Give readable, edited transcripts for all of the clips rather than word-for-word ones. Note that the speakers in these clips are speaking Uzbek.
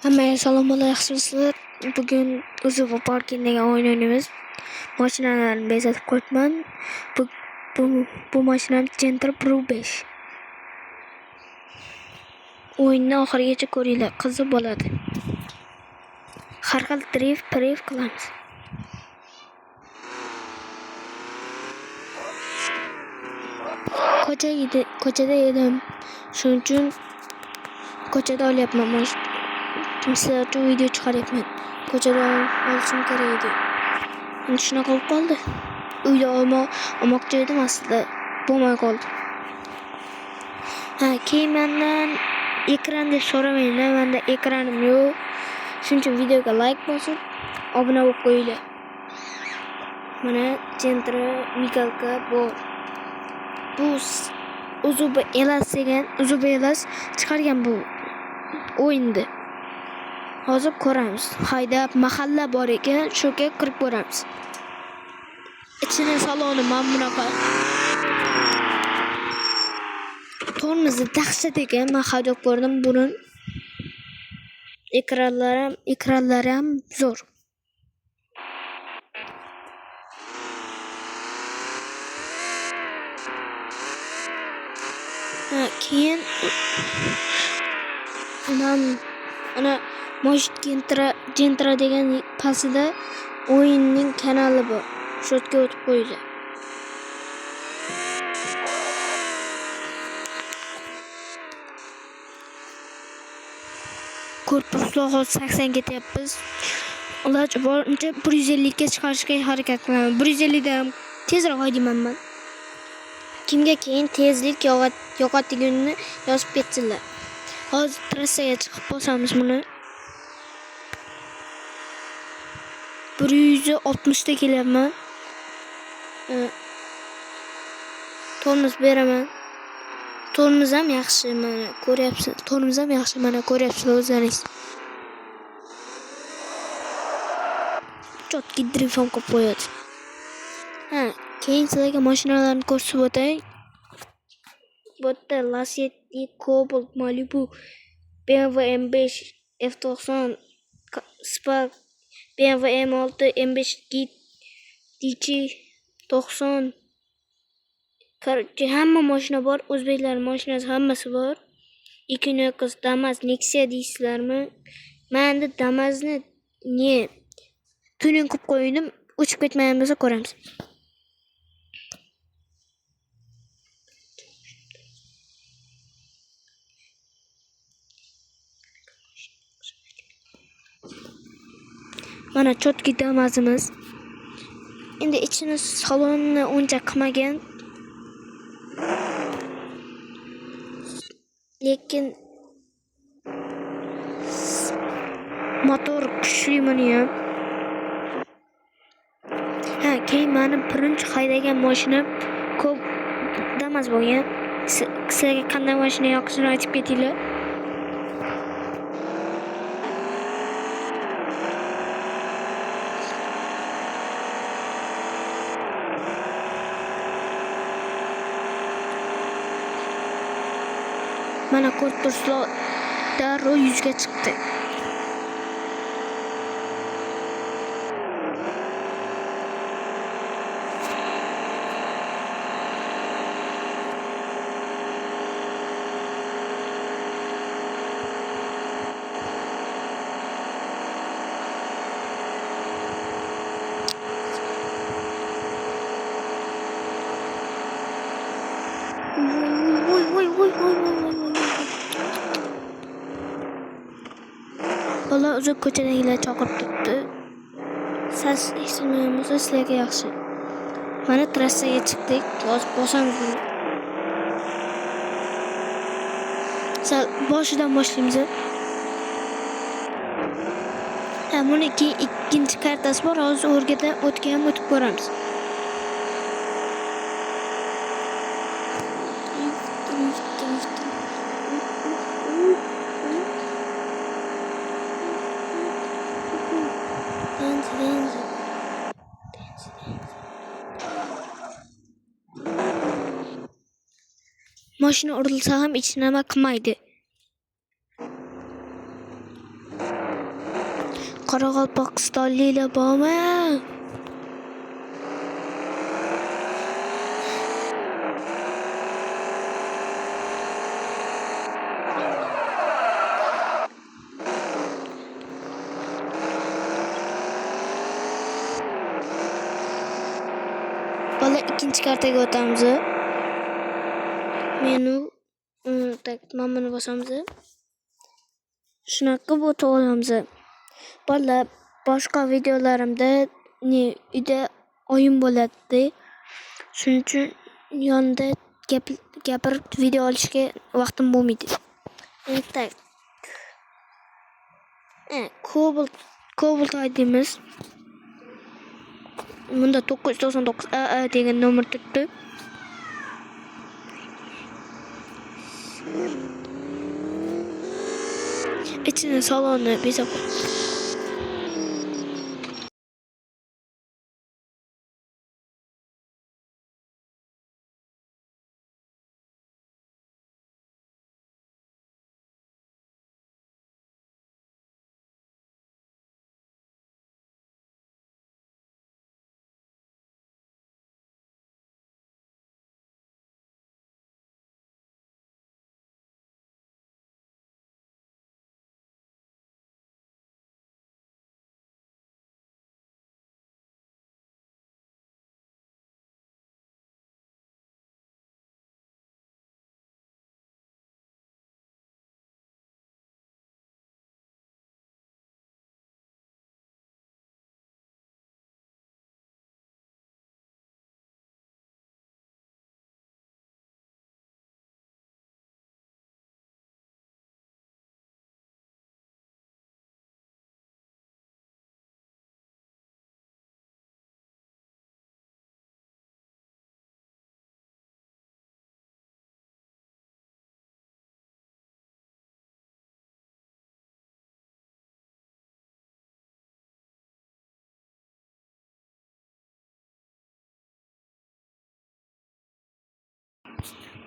Hammaga salom yaxshimisizlar. Bugun Uzuva Parking degan o'yin o'ynaymiz. Mashinalarni bezatib qo'yibman. Bu mashinam Gentra Pro 5. O'yinni oxirigacha ko'ringlar, qiziq bo'ladi. Har xil drift qilamiz. Ko'chada edim. Shuning uchun ko'chada olyapman mashina. Sizlar uchun video chiqaryapman. Ko'chada olishim kerak edi. Endi shunaqa bo'lib qoldi. Uyda olmoqchi edim aslida, bo'lmay qoldi. Keyin mendan ekran deb so'ramanglar, menda ekranim yo'q. Shuning uchun videoga like bosib, obuna bo'lib qo'yinglar. Mana Gentra migalka bor. Bu Uzuva Elas chiqargan bu o'yinni. Hozir ko'ramiz. Haydab mahalla bor ekan, shuga kirib ko'ramiz. Ichini saloni mana bunaqa. Tormozi dahshat ekan, men haydab ko'rdim burun. Ekranlari ham zo'r. Keyin ana Gentra degan pastida o'yinning kanali bor. Shu yerga o'tib qo'yinglar. Korpuslar hozir 80 ketyapmiz. Iloji boricha 150 ga chiqarishga harakat qilaman. 150 dan tezroq haydayman men. Kimga keyin tezlik yo'qotganini yozib ketsinlar. Hozir trassaga chiqib bosamiz buni. 160 da kelyapman. Tormoz beraman. Tormoz ham yaxshi, mana ko'ryapsiz. Tormoz ham yaxshi, mana ko'ryapsiz o'zingiz. Chotki drift ham qilib qo'yadi. Keyin sizlarga mashinalarni ko'rsatib o'tay. Bu yerda Lacetti, Cobalt, Malibu, BMW M5, F90, Spark, BMW M6, M5 Git, DC 90. Korotchi hamma mashina bor. O'zbeklar mashinasi hammasi bor. Equinox, Damas, Nexia deysizlarmi? Men endi Damasni tuning qilib qo'ydim. O'chib ketmagan bo'lsa ko'ramiz. Mana chotki Damasimiz. Endi ichini salonni uncha qilmagan. Lekin motor kuchli buni ham. Keyin meni birinchi haydagan mashinam ko'p Damas bo'lgan. Sizlarga qanday mashina yoqishini aytib ketinglar. Mana korpuslar darrov yuzga chiqdi. Bola uzoq ko'chadagilar chaqirib turibdi. Sas eshitmayapmiz, sizlarga yaxshi. Mana trassaga chiqdik. Hozir bosamiz buni. Sal boshidan boshlaymiz. Buni ikkinchi kartasi bor. Hozir o'rgada o'tib ko'ramiz. Mashina urilsa ham hech nima qilmaydi. Qoraqalpog'istonliklar bormi? Bala ikinci kartaga o'tamiz. Menu tak mamani bosamiz. Shunaqa o'tib olamiz. Bala boshqa videolarimda uyda o'yin bo'ladi. Shuning uchun yonda gapirib video olishga vaqtim bo'lmaydi. Tak. Cobalt aydimiz. Bunda 999 AA degan nomer turibdi. İçine salonu bize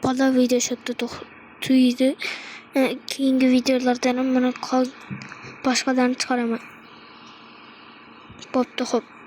bala video çekti tuydu. Keyingi videolardan buni boshqalarni chiqaraman. Bo'pti, xo'p.